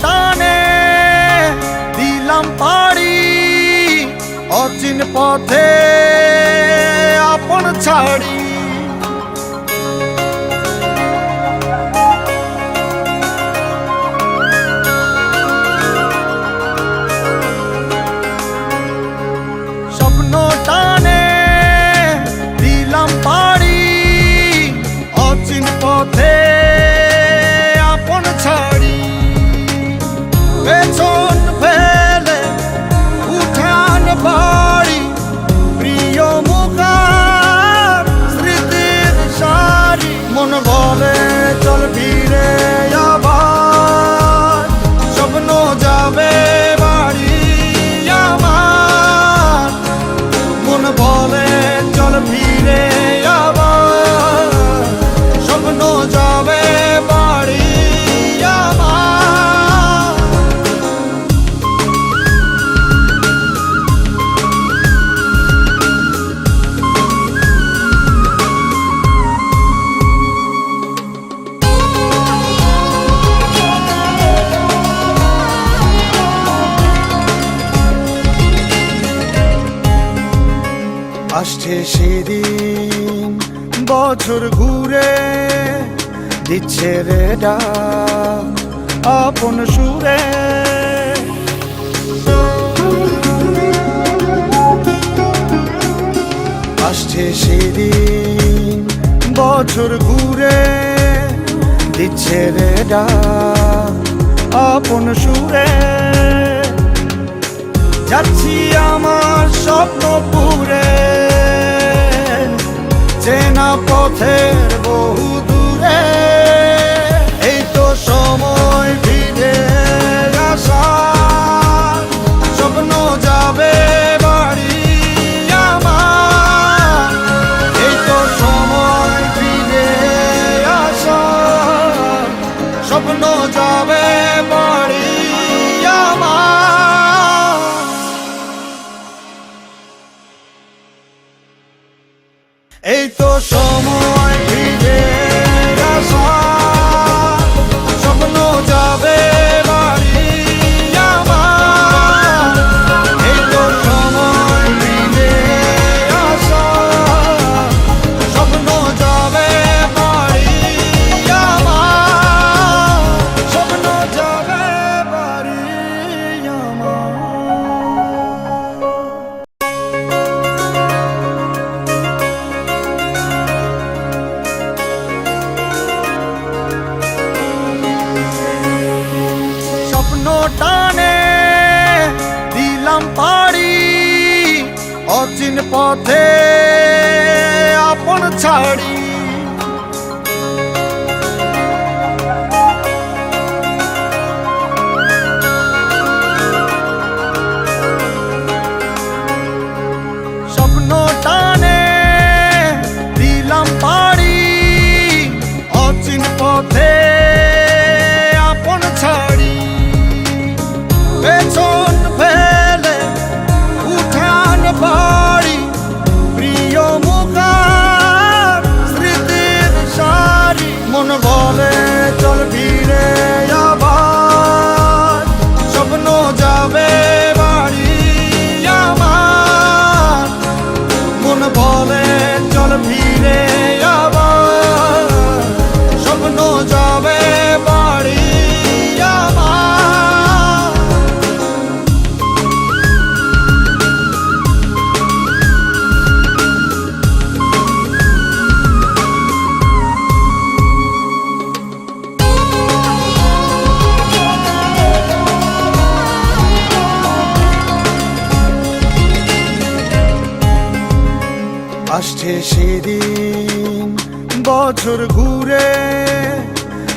টানে দিলাম পাড়ি অচিন পথে আপন ছাড়ি। স্বপ্ন টানে দিলাম পাড়ি অচিন পথে আপন ছাড়ি। পেছন ফেলে উঠান বাড়ি প্রিয় মুখার স্মৃতির সারি। মন বলে চল ফিরে আবার স্বপ্ন যাবে বাড়ি আমার। মন বলে চল ফিরে আবার স্বপ্ন যাবে বাড়ি আমার। আসছে সেদিন বছর ঘুরে দিচ্ছে রে ডাক আপন সুরে। আসছে সেদিন বছর ঘুরে দিচ্ছে রে ডাক আপন সুরে। যাচ্ছি আমার স্বপ্ন পুরে চেনা পথের বহু দূরে। এই তো সময় ফিরে আসার স্বপ্ন যাবে বাড়ি আমার। এই তো সময় ফিরে আসার স্বপ্ন যাবে বাড়ি আমার। এই তো সময় ফিরে আসার স্বপ্ন যাবে বাড়ি আমার। এই তো সময় ফিরে আসার স্বপ্ন যাবে বাড়ি আমার। স্বপ্ন যাবে বাড়ি আমার। টানে দিলাম পাড়ি অচিন পথে আপন ছাড়ি। স্বপ্ন টানে দিলাম পাড়ি অচিন পথে আপন ছাড়ি। পেছন ফেলে উঠান বাড়ি প্রিয় মুখার স্মৃতির সারি। মন বলে চল ফিরে আবার স্বপ্ন যাবে বাড়ি আমার। মন বলে চল ফিরে আবার স্বপ্ন যাবে বাড়ি আমার। আসছে সেদিন বছর ঘুরে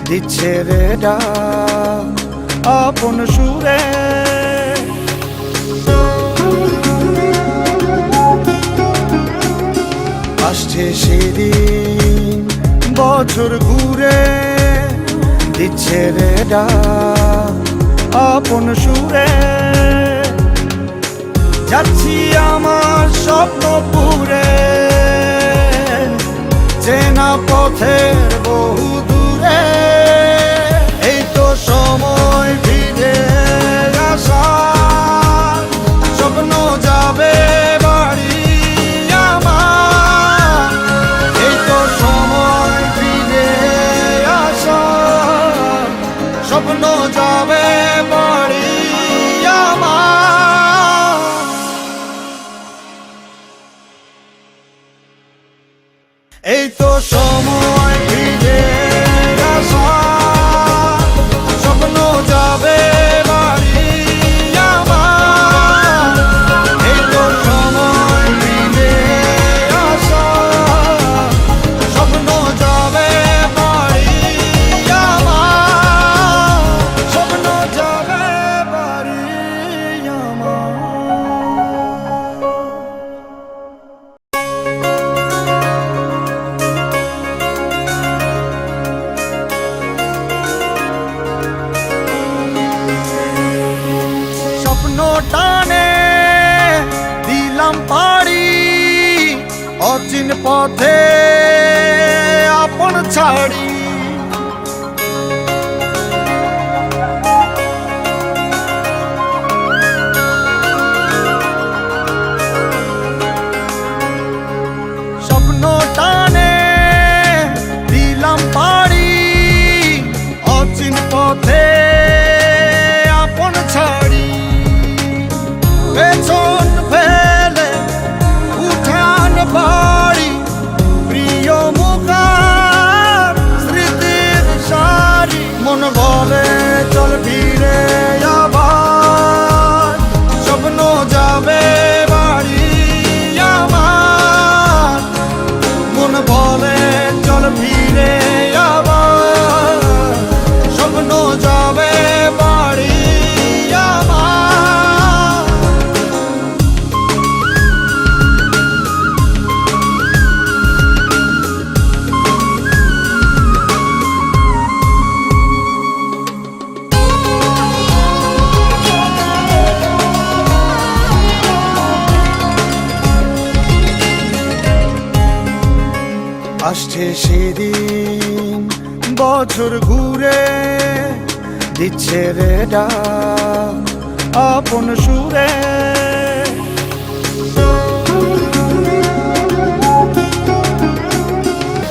দিচ্ছে রে ডাক আপন সুরে। আসছে সেদিন বছর ঘুরে দিচ্ছে রে ডাক আপন সুরে। যাচ্ছি আমার স্বপ্ন পুরে চেনা পথের বহু দূরে। এই তো সময় ফিরে আসার স্বপ্ন যাবে বাড়ি আমার। এই তো সময় ফিরে আসার স্বপ্ন যাবে বাড়ি আমার। এই তো সময় ফিরে আসার স্বপ্ন যাবে বাড়ি আমার। এই তো সময় ফিরে আসার স্বপ্ন যাবে বাড়ি আমার। স্বপ্ন যাবে বাড়ি আমার। স্বপ্ন টানে দিলাম পাড়ি অচিন পথে আপন ছাড়ি। স্বপ্ন টানে দিলাম পাড়ি অচিন পথে আপন ছাড়ি। পেছন ফেলে উঠান বাড়ি প্রিয় মুখার স্মৃতির সারি। মন বলে চল ফিরে আবার স্বপ্ন যাবে বাড়ি আমার। মন বলে চল ফিরে আবার স্বপ্ন যাবে বাড়ি আমার। আসছে সেদিন বছর ঘুরে দিচ্ছে রে ডাক আপন সুরে।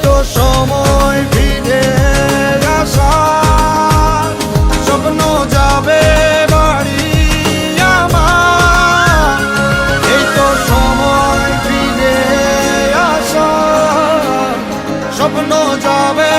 তো সময় ফিরে আসার স্বপ্ন যাবে বাড়ি আমার। এই তো সময় ফিরে আসার স্বপ্ন যাবে